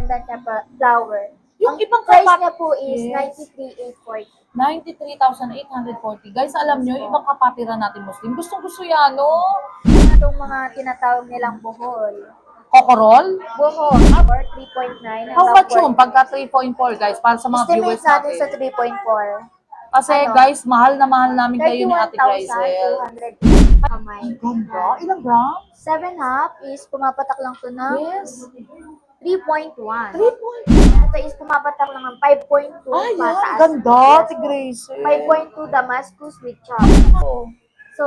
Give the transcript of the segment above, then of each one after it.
Pendant niya flower. Yung Ang ibang price kapat- niya po is Yes. 93,840. 93,840. Guys, alam nyo, yung ibang kapatiran natin Muslim, gustong-gusto yan, no? Itong mga tinatawag nilang buhol. Kokorol? Buhol, or 3.9. How much yun? Pagka 3.4, guys, para sa mga Estimate viewers natin sa natin. 3.4. Kasi, ano? guys, mahal na mahal namin kayo ni Ate Grisel. 31,200 kamay. Ganda. Ilang grams? 7.5 is pumapatak lang to ng Yes. 3.1. 3.4. Ito is pumapatak lang ng 5.2 Ay, yan. pataas. Ganda, Yes Ate po. Grisel. 5.2 Damascus with chop. Oh. So,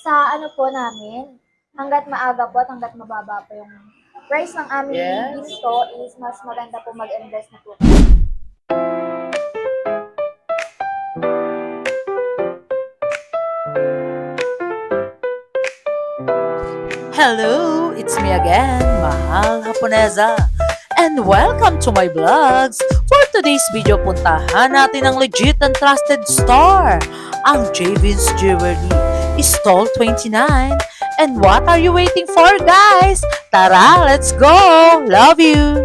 sa ano po namin, hanggat maaga po at hanggat mababa po yung price ng aming Yes. ginto is mas maganda po mag-invest na po. Hello, it's me again, Mahal Haponesa. And welcome to my vlogs. For today's video, puntahan natin ang legit and trusted store, ang Javin's Jewelry, Stall 29. And what are you waiting for, guys? Tara, let's go! Love you!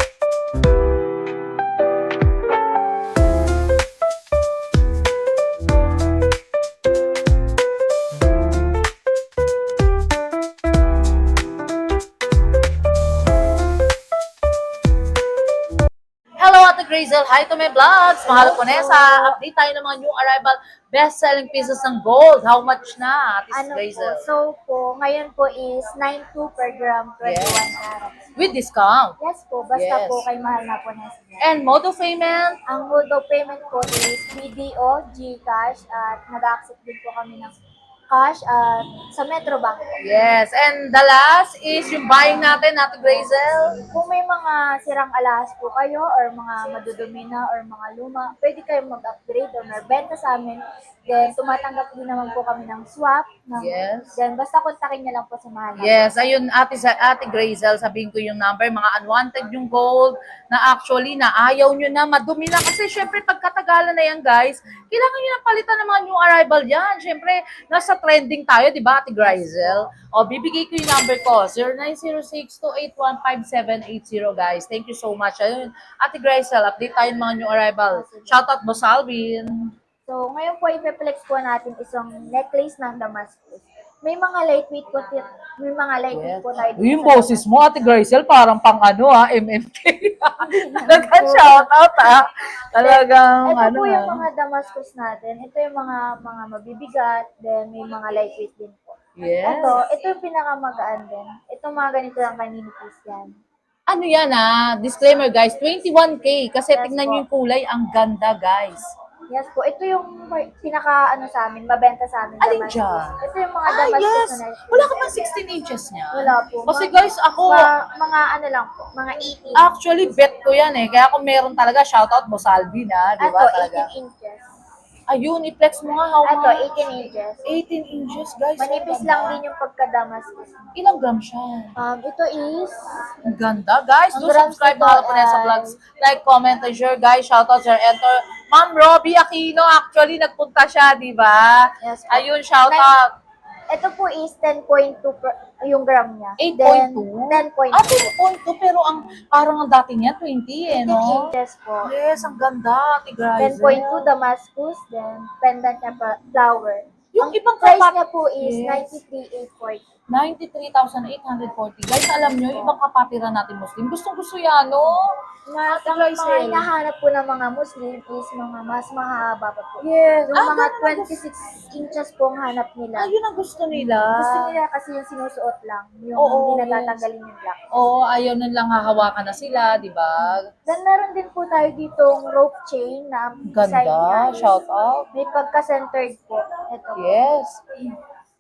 Hello, Ate Grisel. Hi to my vlogs. Mahal ko Nessa. Update tayo ng mga new arrival best-selling pieces ng gold. How much na, Ate Ano po, Grisel? so po, ngayon po is 9.2 per gram, 21 Yes. carats. With discount. Yes po, basta Yes. po kay mahal na po na. And mode of payment? Ang mode of payment po is BDO, GCash, at nag-accept din po kami ng cash at sa Metrobank po. Yes. And the last is yung buying natin, Ate Grisel. Kung may mga sirang alahas po kayo or mga madudumi na or mga luma, pwede kayong mag-upgrade or magbenta sa amin. Then, tumatanggap din naman po kami ng swap. Yes. Then, basta kontakin niyo lang po sa mahal na. Yes, ayun Ate Grisel, sabihin ko yung number, mga unwanted yung gold na actually na ayaw nyo na, madumi na. Kasi syempre pagkatagalan na yan guys, kailangan nyo na palitan ng mga new arrival yan. Syempre, nasa trending tayo, di ba Ate Grisel? O, bibigay ko yung number ko, 0906-281-5780 guys. Thank you so much. Ayun, Ate Grisel, update tayo ng mga new arrival. Shoutout Boss Alvin. So, ngayon po, ipeplex po natin isang necklace ng Damascus. May mga lightweight po, may mga lightweight po tayo dito Yung sa boses mo, Ate Grisel, parang pang ano MMK. Talagang shoutout Talagang Ito ano po yung mga Damascus natin. Ito yung mga mabibigat, then may mga lightweight din po. Yes. Ito yung pinakamagaan din. Ito mga ganito lang kaninipis yan. Ano yan disclaimer guys, 21K kasi Yes tignan po. nyo yung kulay, ang ganda guys. Yes po, ito yung pinaka sa amin, mabenta sa amin. Alin Damascus. dyan? Ito yung mga Damascus Yes! na nice. Wala ka bang 16 inches niya? Wala po. Kasi guys, ako, Mga ano lang po, mga 18. actually bet ko yan kaya kung meron talaga, shoutout mo Salvi na, di Ito, ba talaga? 18 inches. Ayun, i-flex mo nga how Ito, much? 18 inches. 18 inches guys. Manipis ang lang ganda. din yung pagka-Damascus. Ilang gram siya? Ito is Ang ganda, guys. Ang Do grams subscribe nito mga Kaponesa ay- Vlogs. Like, comment, and share, guys. Shoutout, share, enter. Ma'am Robbie Aquino, actually, nagpunta siya, di ba? Yes po. Ayun, shoutout. ito po is 10.2 yung gram niya. 8.2? Then 10.2. 10.2, pero ang parang ang dati niya, 20 18 no? inches po. Yes, ang ganda, Ate Grisel. 10.2 Damascus, then pendant niya flower. Yung Ang ibang price kapat- niya po is Yes. 93,840. 93,840. Guys, alam nyo, ibang kapatiran natin Muslim, gustong-gusto yan, no? Ate Ang mga Grisel. hinahanap po ng mga Muslim is mga mas mahaba pa po. Yes. Yung mga ganun ang 26 inches po ang hanap nila. Ayun ang gusto nila. Gusto nila kasi yung sinusuot lang, yung Oo, hindi yes. natatanggalin yung black. Oo, ayaw na lang hahawakan na sila, di ba? Then meron din po tayo ditong rope chain na ang design niya Ganda, is shout out. may pagka-centered po. Ito po. Yes.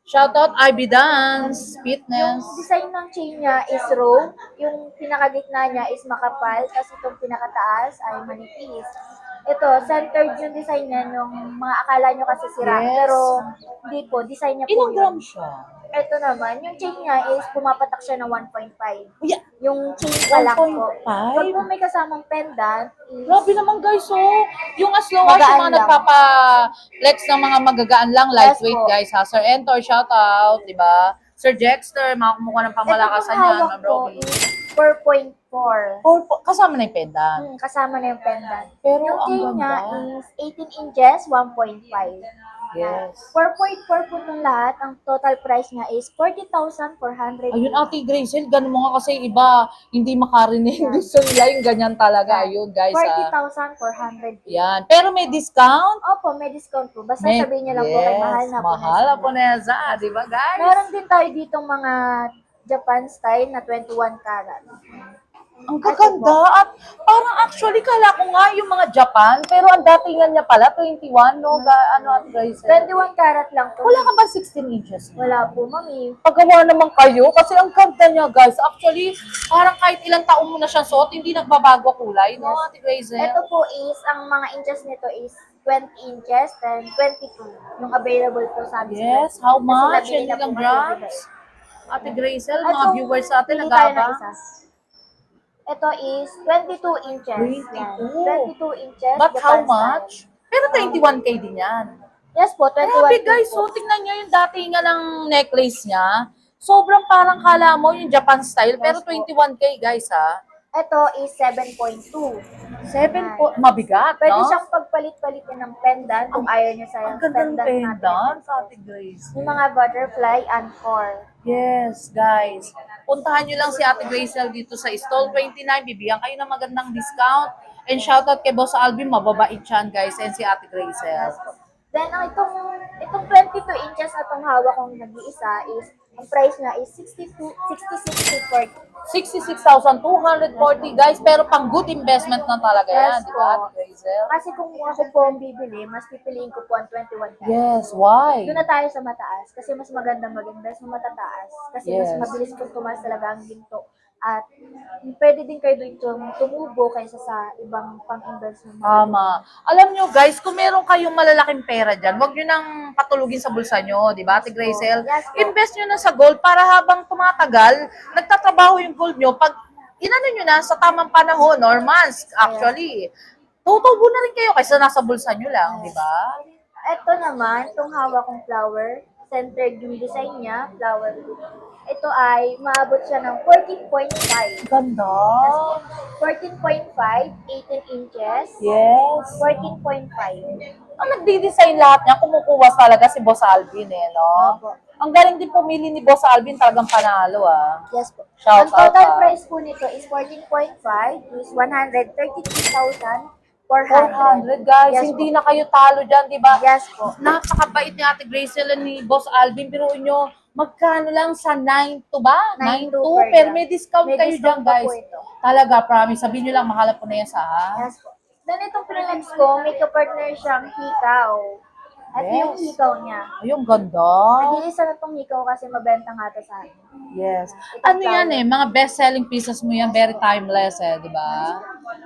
Shout out IB Dance, Yung Fitness. design ng chain niya is rope, yung pinakagitna niya is makapal, tapos itong pinakataas ay manipis. Ito, centered yung design niya, yung mga akala nyo kasi sira, Yes. pero hindi po, design niya po Ilang yun. gram siya? Ito naman, yung chain niya is pumapatak siya ng 1.5. Uy, Yung chain pa lang po. 1.5? Pag po may kasamang pendant, is Grabe naman guys, Yung as low as yung Magaan mga lang. nagpapa-flex ng mga magagaan lang, lightweight po. guys ha. Sir Entor, shout out, di ba? Sir Jexter, mga kumuha ng pamalakasan Ito pong yan, hawak Ma'am ko Robbie. is 4.4. Or kasama na yung pendant. Kasama na yung pendant. Pero Yung ang chain niya ganda. is 18 inches, 1.5. Yes. 4.4 po itong lahat. Ang total price niya is 40,400. Ayun, Ate Grazel, ganun mo nga kasi iba, hindi makarinig. Gusto nila yung ganyan talaga. Ayun, guys. 40,400. Yan. Pero may discount? Opo, may discount po. Basta sabihin niyo lang po kay Mahal na po. Mahal na po Neza. Di ba, guys? Meron din tayo ditong mga Japan style na 21 karat. Ang gaganda. At parang actually, kala ko nga yung mga Japan, pero ang datingan niya pala, 21, no? Ano, Ate Grazel? 21 karat lang po. Wala ka ba 16 inches? Wala po, mami. Pagawa naman kayo, kasi ang ganda niya, guys. Actually, parang kahit ilang taon mo na siya suot, hindi nagbabago kulay, no, Ate Grazel? Ito po is, ang mga inches nito is 20 inches and 22. Yung available po sa amin. Yes, how much? Kasi nabili And na po ilang kasi grams? Ate Grazel, At mga kung viewers sa atin, pili tayo ng nag-aaba. isa. Ito is 22 inches. 22. Yan. 22 inches. But how Japan much? style. Pero 21K din yan. Yes po, 21 Grabe guys, po. so tingnan nyo yung datingan ng necklace niya. Sobrang parang kala mo yung Japan style, pero Yes po. 21K guys ha. Ito is 7.2. 7 po, mabigat, Pwede no? siyang pagpalit-palitin ng pendant kung ayaw niyo sa Ang ganda ng pendant natin. pendant, Ate Grace. Yung mga butterfly and core. Yes, guys. Puntahan nyo lang si Ate Grazel dito sa Stall 29. Bibigyan kayo ng magandang discount. And shoutout kay Boss Alvin, mababait yan, guys. And si Ate Grazel. Then, itong 22 inches na itong hawak kong nag-iisa is, ang price niya is 66,240. 66,240, guys. Pero pang good investment na talaga yan, Yes di ba, po. Ate Grazel? Kasi kung ako po ang bibili, mas pipiliin ko po ang 21 karat. Yes, why? Doon na tayo sa mataas kasi mas maganda mag-invest sa matataas kasi mas Yes. mabilis po tumaas talaga ang ginto at pwede din kayo doon tumubo kaysa sa ibang pang-invest mo. Tama. Alam nyo, guys, kung meron kayong malalaking pera dyan, huwag nyo nang patulugin sa bulsa nyo, di ba, Ate Grazel? Yes po. Invest nyo na sa gold para habang tumatagal, nagtatrabaho yung gold nyo, pag inano nyo na sa tamang panahon or months, actually, tutubo na rin kayo kaysa nasa bulsa nyo lang, di ba? Ito naman, itong hawak kong flower, centered yung design niya, flower. Ito ay maabot siya ng 14.5. Ganda. 14.5, 18 inches. Yes. 14.5. Ang nagdi-design lahat niya, kumukuha talaga si Boss Alvin, eh, no? Opo. Ang galing din pumili ni Boss Alvin, talagang panalo, ah. Yes po. Shout Ang total out, price po nito is 14.5 is 132,400. 400, guys. Yes Hindi po. na kayo talo dyan, di ba? Yes po. Napakabait ni Ate Grazel ni Boss Alvin. Pero nyo, magkano lang sa 9 to ba? 9 9 to to. per Pero gram. may discount May kayo discount dyan, pa guys. po ito. Talaga, promise. Sabihin nyo lang, mahalap po na yan sa ha. Yes po. Then itong pinalags ko, may kapartner siyang hikaw. At Yes. yung hikaw niya. Ayun, ganda. Nag-iisa na itong hikaw kasi mabenta nga ito sa akin. Yes. Itong Ano yan flower. eh, mga best-selling pieces mo yan, very timeless eh, di ba?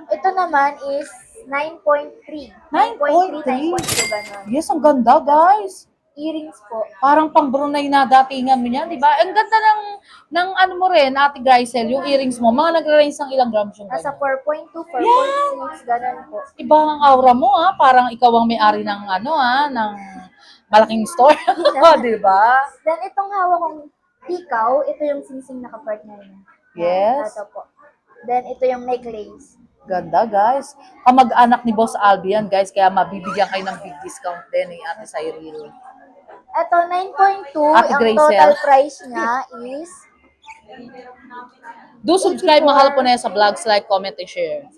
Ito naman is 9.3. 9.3? 9.2, ganun. Yes, ang ganda, guys. Earrings po. Parang pang Brunei na datingan mo yan, di ba? Ang ganda ng ano mo rin, Ate Grazel, yung earrings mo. Mga nag-range ng ilang grams yung Nasa ganyan. 4.2, 4.6, ganun po. Iba ang aura mo, ha? Parang ikaw ang may-ari ng ano, ha? Ng malaking store. Di ba? Then itong hawak kong hikaw, ito yung singsing na kapartner niya. Yes. Ito po. Then ito yung necklace. Ganda, guys. Kamag-anak ni Boss Albi yan, guys. Kaya mabibigyan kayo ng big discount din ni Ate Cyril. Ito 9.2, Ate ang Grazel. total price niya is Do subscribe, mahal po na yan sa vlogs, like, comment, and share.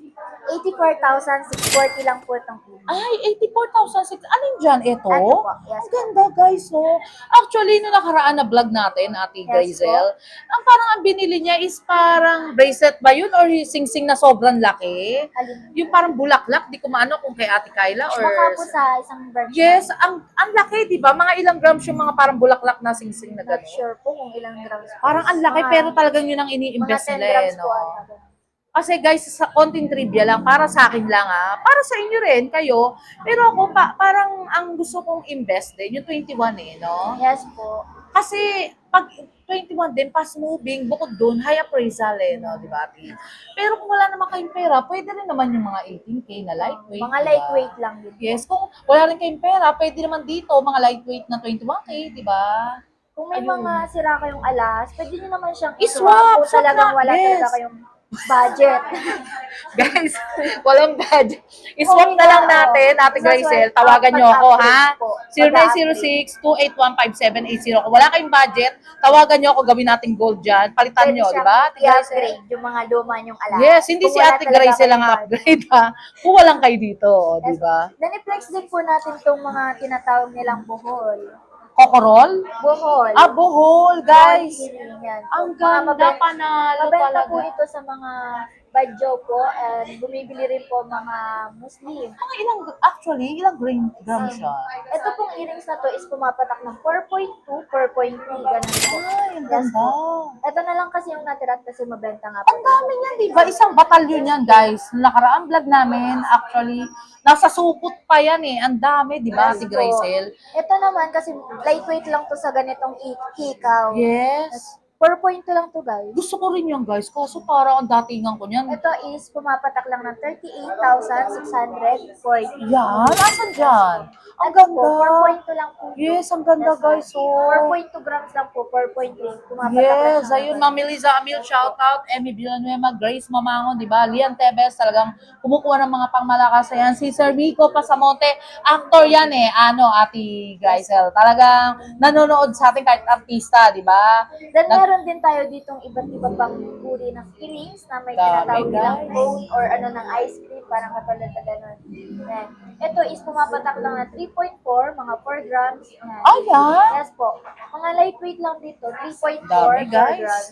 84,640 lang po itong earrings. Ay, 84,006. Anong dyan? Ito? Ito po, yes Ang ganda, guys, no? Actually, nung nakaraan na vlog natin, Ate Yes Grazel, ang parang ang binili niya is parang bracelet ba yun? Or sing-sing na sobrang laki? Alin? Yung parang bulaklak, di ko maano kung kay Ate Kyla or... Baka po sa isang branch. Yes, ang laki, di ba? Mga ilang grams yung mga parang bulaklak na sing-sing na Not gano'n. sure po kung ilang grams. po. Parang ang laki, Mga- pero talagang yun ang mga ini-invest 10 nila, eh, grams no? po ata. Kasi guys, sa konting trivia lang, para sa akin lang para sa inyo rin, kayo, pero ako parang ang gusto kong invest din, yung 21 eh, no? Yes po. Kasi pag 21 din, fast moving, bukod dun, high appraisal eh, no, di ba, Ate? Pero kung wala naman kayong pera, pwede rin naman yung mga 18K na lightweight. Mga di ba? lightweight lang din. po. Yes, kung wala rin kayong pera, pwede naman dito, mga lightweight na 21K, di ba? Kung may Ayun. mga sira kayong alas, pwede nyo naman siyang I-swap, kung swap talagang na, wala yes. talaga kayong budget. Guys, walang budget. I-swap Okay na lang na, natin, oo. Ate Grazel. Isa-swipe Tawagan up, nyo ako, ha? mag-upgrade po. Mag-upgrade. 0906-281-5780. Kung wala kayong budget, tawagan nyo ako, gawin nating gold dyan. Palitan Pwede nyo, di siyang ba, Ate Grazel? i-upgrade yung mga luma nyong alas. Yes, hindi Kung si wala Ate talaga Grazel ang kayong budget. upgrade, ha? Kung walang kayo dito, di ba? Naniplex din po natin tong mga tinatawag nilang buhol. Kokorol? Buhol. Ah, buhol, guys. Healing yan. Ang Mga ganda, mabenta- panalo Mabenta po talaga. ito sa mga badyo po and bumibili rin po mga Muslim. Mga ilang grams siya? Ito pong earrings na to is pumapatak ng 4.2, 4.3, ganun po. Ay, ang Yes ganda. po. Ito na lang kasi yung natira kasi mabenta nga po. Ang dami niyan, di ba? Isang batalyon yan, guys. Nakaraang vlog namin, actually, nasa supot pa yan eh. Ang dami, di ba, si Yes po. Grazel? Ito naman kasi lightweight lang to sa ganitong hikaw. Yes. 4.2 lang to guys. Gusto ko rin yan, guys. Kaso parang ang datingan ko niyan. Ito is pumapatak lang ng 38,640. Yan, asan dyan? Ang Ano po, ganda. 4.2 lang po. Yes, ang ganda, guys. Oh. 4.2 grams lang po, 4.3. Pumapatak Yes, lang. ayun, Ma'am Melissa Amil, shoutout, Emmy Villanueva, Grace Mamangon, di ba? Lian Tebes, talagang kumukuha ng mga pangmalakas yan. Si Sir Rico Pasamonte, actor yan eh, Ate Grazel. Talagang nanonood sa atin kahit artista, di ba? Then meron din tayo ditong iba't iba pang uri ng earrings na may Dami, tinatawag nilang guys. cone or ano ng ice cream, parang katulad na gano'n. Yan. Ito is pumapatak lang na 3.4, mga 4 grams. Yan. Ayan. Yes po. Mga lightweight lang dito, 3.4, Dami, 4 guys. grams.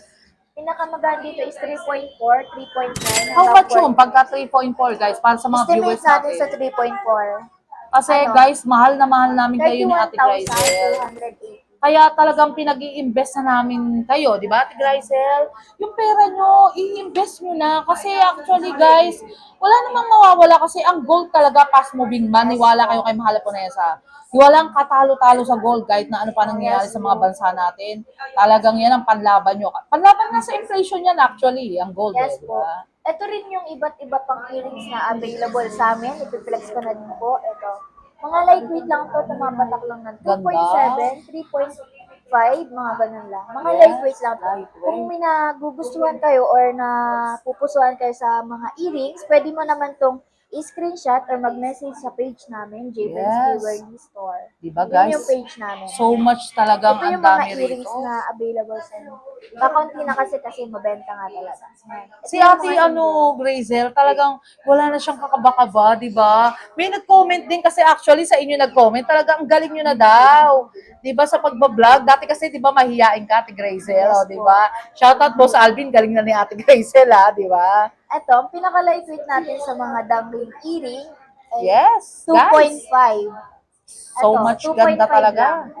Pinakamagaan dito is 3.4, 3.9. How much yun? Pagka 3.4, guys, para sa mga viewers Estimate natin sa natin. 3.4. Kasi, ano? guys, mahal na mahal namin kayo ni Ate Grazel. 31,280. Kaya talagang pinag-i-invest na namin kayo, di ba, Ate Grazel? Yung pera nyo, i-invest nyo na. Kasi actually, guys, wala namang mawawala kasi ang gold talaga fast moving. Maniwala kayo kay Mahal Ponesa. Walang katalo-talo sa gold kahit na ano pa nangyayari sa mga bansa natin. Talagang yan ang panlaban nyo. Panlaban nga sa inflation yan actually, ang gold. Yes di po. ba? Ito rin yung iba't iba pang earrings na available sa amin. Ipiplex ko na din po. Ito. Mga lightweight lang to, pumapatak lang ng 2.7, 3.5, mga ganun lang. Mga Yes, lightweight lang to. lightweight. Kung may nagugustuhan kayo or napupusuan kayo sa mga earrings, pwede mo naman tong i-screenshot or mag-message sa page namin, Jayben's Yes. Jewelry Store. Di ba, Yun guys? yung page namin. So much talagang Ito ang yung mga dami earrings rito. na available sa inyo. Kakaunti na kasi mabenta nga talaga. Si Ate Grazel, talagang wala na siyang kakaba-kaba, di ba? May nag-comment din kasi actually sa inyo nag-comment, talagang ang galing nyo na daw. Di ba sa pagbablog? Dati kasi di ba mahihain ka, Ate Grazel, Yes o, di ba? Shoutout po sa Alvin, galing na ni Ate Grazel, ha, di ba? Ito, ang pinaka-lightweight natin sa mga dangling earring ay Yes, guys. 2.5. So Ito, much 2.5 ganda talaga. lang.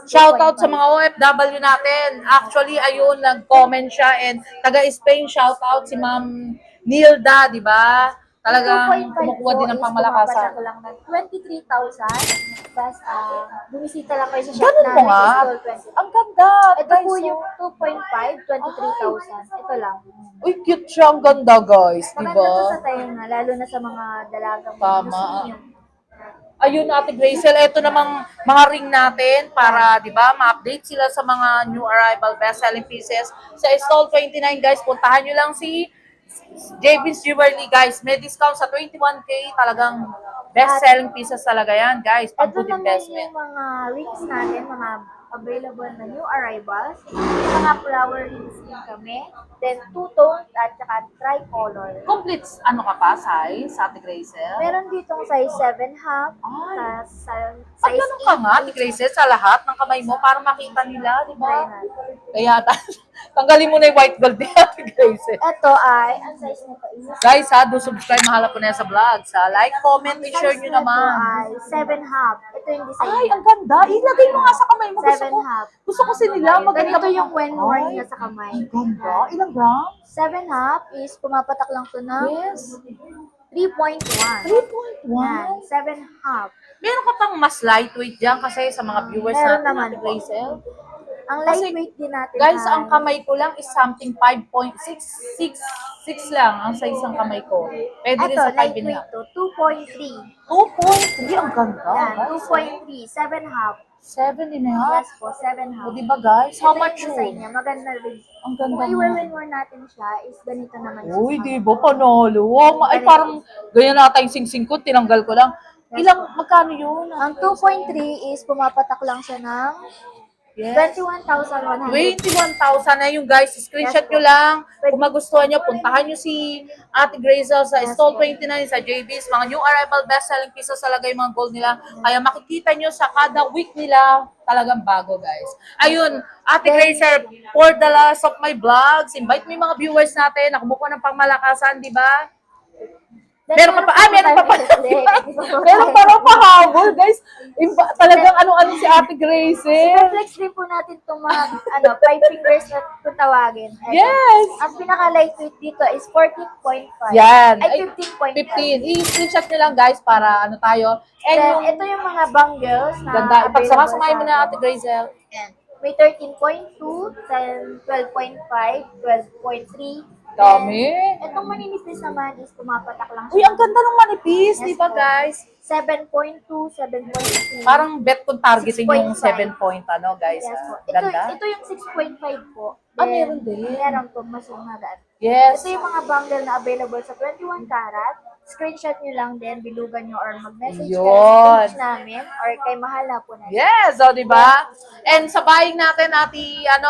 Shoutout sa 2.5. mga OFW natin. Actually, ayun, nag-comment siya and taga-Spain, shoutout si Ma'am Nilda, di ba? Talagang 2.5 kumukuha din ng po is pangmalakasan. pumapatak lang ng 23,000. Tapos, bumisita lang kayo sa shop Ganun mo namin, nga. is Gold 20. Ang ganda. Ito guys, po oh. yung 2.5, 23,000. Ito lang. Uy, cute siya. Ang ganda, guys. Di Maganda to ba? sa tainga, lalo na sa mga dalagang Tama. Muslim. Ayun, Ate Grazel, ito namang mga ring natin para, di ba, ma-update sila sa mga new arrival best-selling pieces. Sa stall 29, guys, puntahan nyo lang si Jayben's Jewelry, guys. May discount sa 21K. Talagang best-selling pieces talaga yan, guys. Pang Ito good naman investment. yung mga rings natin, mga available na new arrivals. Mga flower rings din kami. Then, two-tone at saka tricolor. Complete, ano ka pa, size, Ate Grazel? Meron ditong size 7.5, Ay. size Pag ganun ka nga, Ate Grazel, sa lahat ng kamay mo para makita nila, di ba? Kaya, tanggalin mo na yung white gold ni Ate Grazel. Ito ay, ang size nito is, Guys, ha, do subscribe, Mahal Ponesa Vlogs, ha. Like, comment, i-share size nyo nito naman. ay 7.5. Ito yung design. Ay, ang ganda. Ilagay mo nga sa kamay mo. Gusto ko, 7.5. gusto ko nila. Maganda Ganito yung when worn Ay, niya sa kamay. ang ganda. Ilang grams? 7.5 is pumapatak lang to ng Yes. 3.1. 3.1. Yan, 7.5. Meron ka pang mas lightweight dyan kasi sa mga viewers Meron natin, naman Ate po. Grazel. Ang Kasi, lightweight din natin Guys, ay, ang kamay ko lang is something 5.6 lang ang size ng kamay ko. Pwede rin ito, sa 5 and a lightweight half. to, 2.3. 2.3, ang ganda. Yan, guys. 2.3, 7.5. 7 and a half? Yes po, 7 O, half. di ba guys? How Ito yung much design yun? niya, maganda rin. Ang ganda Kung nga. i-win-more natin siya, is ganito naman siya. Uy, di ba? Panalo. Wow, ay, parang ganyan nata yung sing-sing ko. Tinanggal ko lang. Ilang, magkano yun? Ang 2.3 is pumapatak lang siya ng Yes. 21,100. 21,000 na yung guys. Screenshot Yes, nyo po. lang. Kung magustuhan nyo, puntahan nyo si Ate Grazel sa Yes, Stall po. 29 sa JB's. Mga new arrival best-selling pieces talaga yung mga gold nila. Kaya makikita nyo sa kada week nila, talagang bago guys. Ayun, Ate Grazel, for the last of my vlogs, invite mo yung mga viewers natin na kumukuha ng pangmalakasan, di ba? Meron pa pa, meron pa pa. Meron pa lang pahabol, guys. Talagang ano-ano si Ate Gracie. Flex din po natin itong mga 5 fingers na kung tawagin. Eto. Yes! Ang pinaka-lightweight dito is 14.5. Yan. Ay, 15.5. 15. I-screenshot nyo lang, guys, para ano tayo. And Then, yung ito yung mga bangles na ganda. Ipagsama-samahin mo available na, sa Ate atin. Gracie. Yan. May 13.2, then 12.5, 12.3. Dami. Itong maninipis naman is pumapatak lang Uy, ang ganda ng manipis, Yes di ba, po. guys? 7.2, 7.3. Parang bet kung targeting yung 6.5. 7 point, ano, guys. Yes po. Ganda. Ito yung 6.5 po. Ah, Then, meron din. Meron po, mas umagaan. Yes. Ito yung mga bundle na available sa 21 karat. Screenshot nyo lang din, bilugan nyo or mag-message kayo Yun. sa page namin or kay mahal na po natin. Yes, o, di ba? And sa buying natin,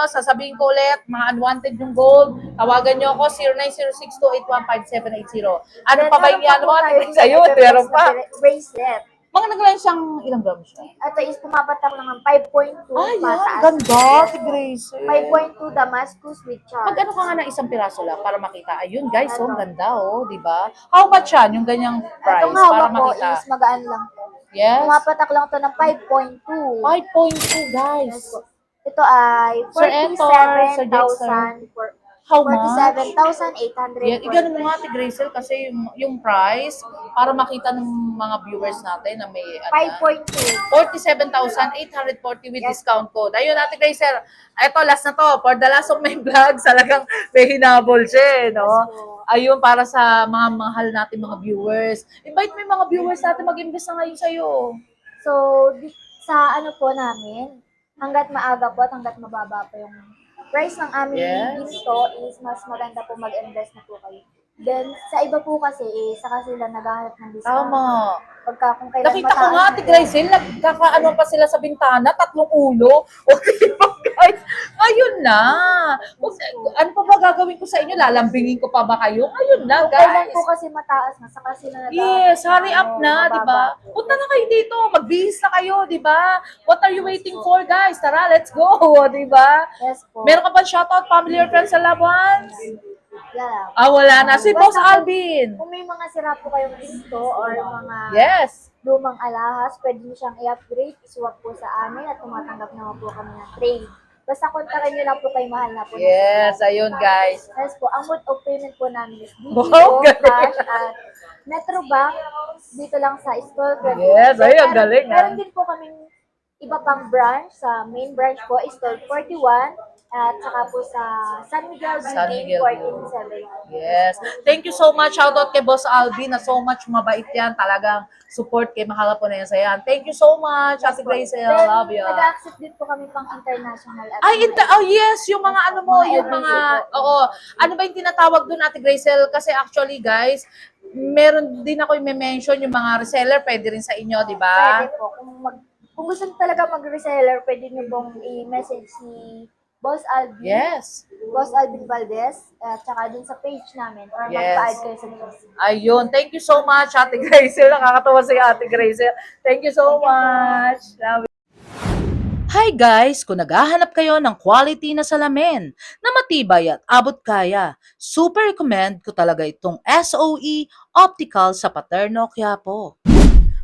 sasabihin ko ulit, mga unwanted yung gold, tawagan nyo ako, 0906281570. Ano Then, pa ba yung meron po unwanted? tayong Sa'yo, meron pa. bracelet. Mga naglalan siyang ilang grams siya? Ito is pumapatak lang ng 5.2 Ay, yan, pataas. ganda, si Grace. 5.2 Damascus with charm. Mag-ano ka nga ng isang piraso lang para makita. Ayun, guys, ang ganda, oh, di ba? How much yan, yung ganyang price, Itong para hawak ko makita? is magaan lang po. Yes. Pumapatak lang to ng 5.2. 5.2, guys. Yes po. Ito ay Sir Entor, Sir Dexter. 47,000 for How much? 47,800. Yan, igano mo nga, Ate Grazel, kasi yung price, para makita ng mga viewers natin na may, 5.2. 47,840 with discount code. Ayun, Ate Grazel, eto, last na to. For the last of my vlogs, talagang may hinabol siya, no? Ayun, para sa mga mahal natin mga viewers. Invite mo yung mga viewers natin mag-invest na ngayon sa'yo. So, sa ano po namin, hanggat maaga po at hanggat mababa po yung price ng aming Yes. ginto is mas maganda po mag-invest na po kayo. Then, sa iba po kasi, saka sila naghahanap ng discount. Tama. Pagka kung kailan Nakita ko nga, Ate mataas. Grazel, nagkakaano pa sila sa bintana, 3 ulo. Okay ba, guys? Ayun na. Ano pa ba gagawin ko sa inyo? Lalambingin ko pa ba kayo? Ayun na, Kung kailan guys. po kasi mataas na, saka sila naghahanap. Yes, hurry up ng na, di ba? mababa. Punta na kayo dito, magbihis na kayo, di ba? What are you waiting for, guys? Tara, let's go, di ba? Yes po. Meron ka ba shoutout, family or friends sa loved ones? Yeah. Ah, wala na. Si Boss Basta Alvin. Kung may mga sira po kayong ginto or mga Yes. lumang alahas, pwede nyo siyang i-upgrade, iswap po sa amin at tumatanggap naman po kami ng trade. Basta kontakin nyo lang po kay mahal na po. Yes, ayun, guys. Yes po, ang mode of payment po namin is Wow, BDO, galing. cash, at Metrobank, dito lang sa Stall 21. Yes, ayun, galing, Meron din po kaming iba pang branch, sa main branch po is Stall 41, at saka po sa San Miguel San Building, Miguel. 1470. Yes. Thank you so much. Shoutout kay Boss Alvin na so much mabait yan. Talagang support kay Mahala po na yan sa yan. Thank you so much, Ate Grazel. Then, Love you. nag-accept din po kami pang international. At Oh yes, yung mga ano mo, Mga yung LBC mga, po. oo. Ano ba yung tinatawag doon, Ate Grazel? Kasi actually, guys, meron din ako yung mention yung mga reseller, pwede rin sa inyo, di ba? Pwede po. Kung gusto nyo talaga mag-reseller, pwede nyo pong i-message si Boss Alvin. Yes. Boss Alvin Valdez. At saka dun sa page namin. Or Yes. mag-add kayo sa news. Ayun. Thank you so much, Ate Grazel. Nakakatawa si Ate Grazel. Thank you so much. Love you. Hi guys! Kung naghahanap kayo ng quality na salamin na matibay at abot kaya, super recommend ko talaga itong SOE Optical sa Paterno, Quiapo.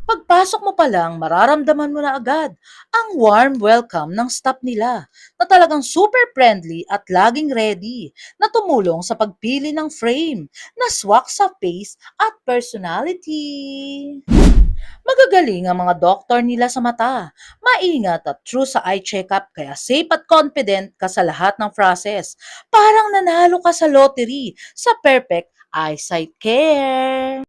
Pagpasok mo pa lang, mararamdaman mo na agad ang warm welcome ng staff nila na talagang super friendly at laging ready na tumulong sa pagpili ng frame na swak sa face at personality. Magagaling ang mga doktor nila sa mata, maingat at true sa eye checkup kaya safe at confident ka sa lahat ng process. Parang nanalo ka sa lottery sa perfect eyesight care.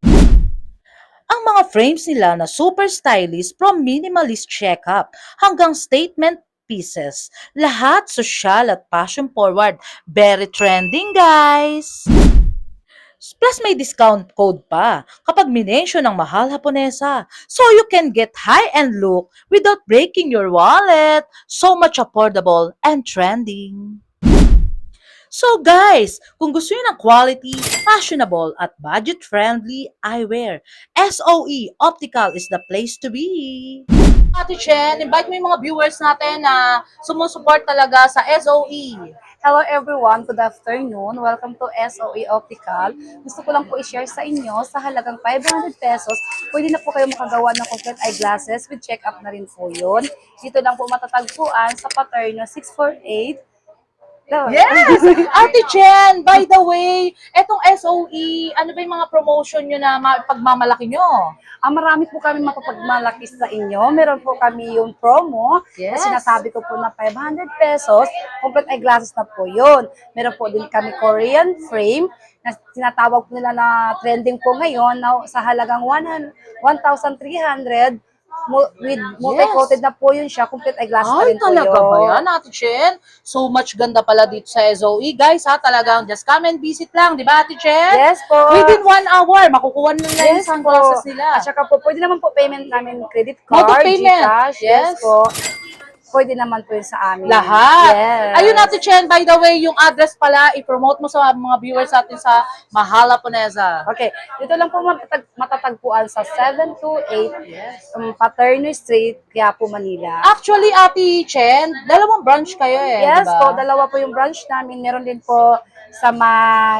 Ang mga frames nila na super stylish from minimalist checkup hanggang statement pieces. Lahat social at fashion forward. Very trending, guys! Plus may discount code pa kapag minensyon ng mahal Haponesa. So you can get high-end look without breaking your wallet. So much affordable and trending. So guys, kung gusto niyo ng quality, fashionable at budget-friendly eyewear, SOE Optical is the place to be. Ate Chen, invite mo yung mga viewers natin na sumusuport talaga sa SOE. Hello everyone, good afternoon. Welcome to SOE Optical. Gusto ko lang po i-share sa inyo sa halagang 500 pesos. Pwede na po kayo makagawa ng complete eyeglasses with check-up na rin po yun. Dito lang po matatagpuan sa Paterno 648. Yes! Ate Chen, by the way, etong SOE, ano ba yung mga promotion nyo na pagmamalaki nyo? Marami po kami mapapagmalaki sa inyo. Meron po kami yung promo. Yes. Na sinasabi ko po na 500 pesos. Complete eyeglasses na po yun. Meron po din kami Korean frame na sinatawag po nila na trending po ngayon na sa halagang 1,300 with multi-coated na po yun siya. Complete eyeglasses na Ay, rin po talaga yun. ba yan, Ate Chen? So much ganda pala dito sa SOE. Guys, ha, talagang just come and visit lang, di ba, Ate Chen? Yes po. Within 1 hour, makukuha na yung Yes sunglasses po. nila. At saka po, pwede naman po payment namin credit Mode of card, payment. GCash. Yes. Yes po. Pwede naman po yun sa amin. Lahat. Yes. Ayun, Ate Chen, by the way, yung address pala, i-promote mo sa mga viewers natin sa Mahal Haponesa. Okay. Dito lang po matatagpuan sa 728 Paterno Street, Quiapo, Manila. Actually, Ate Chen, dalawang branch kayo Yes diba? po, dalawa po yung branch namin. Meron din po sa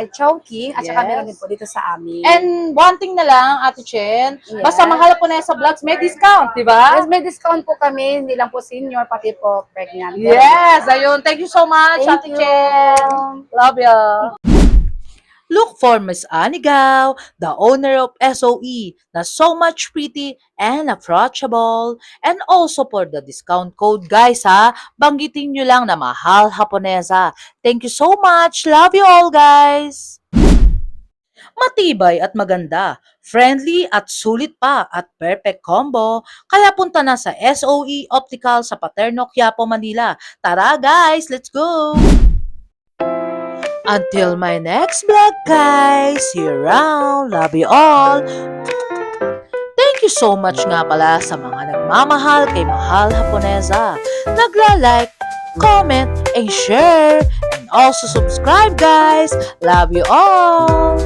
Chowking at saka Yes. meron din po dito sa amin. And one thing na lang, Ate Chen, Yes. basta Mahal Haponesa Vlogs, may discount, di ba? Yes, may discount po kami. Hindi lang po senior, pati po pregnant. Yes, ayun. Thank you so much, Thank Ate you. Chen. Love you. Look for Miss Anigaw, the owner of SOE, na so much pretty and approachable. And also for the discount code, guys, ha? Banggitin nyo lang na Mahal Haponesa. Thank you so much. Love you all, guys. Matibay at maganda, friendly at sulit pa at perfect combo. Kaya punta na sa SOE Optical sa Paterno, Quiapo, Manila. Tara, guys, let's go! Until my next vlog, guys. See you around. Love you all. Thank you so much nga pala sa mga nagmamahal kay Mahal Haponesa. Nagla-like, comment, and share. And also subscribe, guys. Love you all.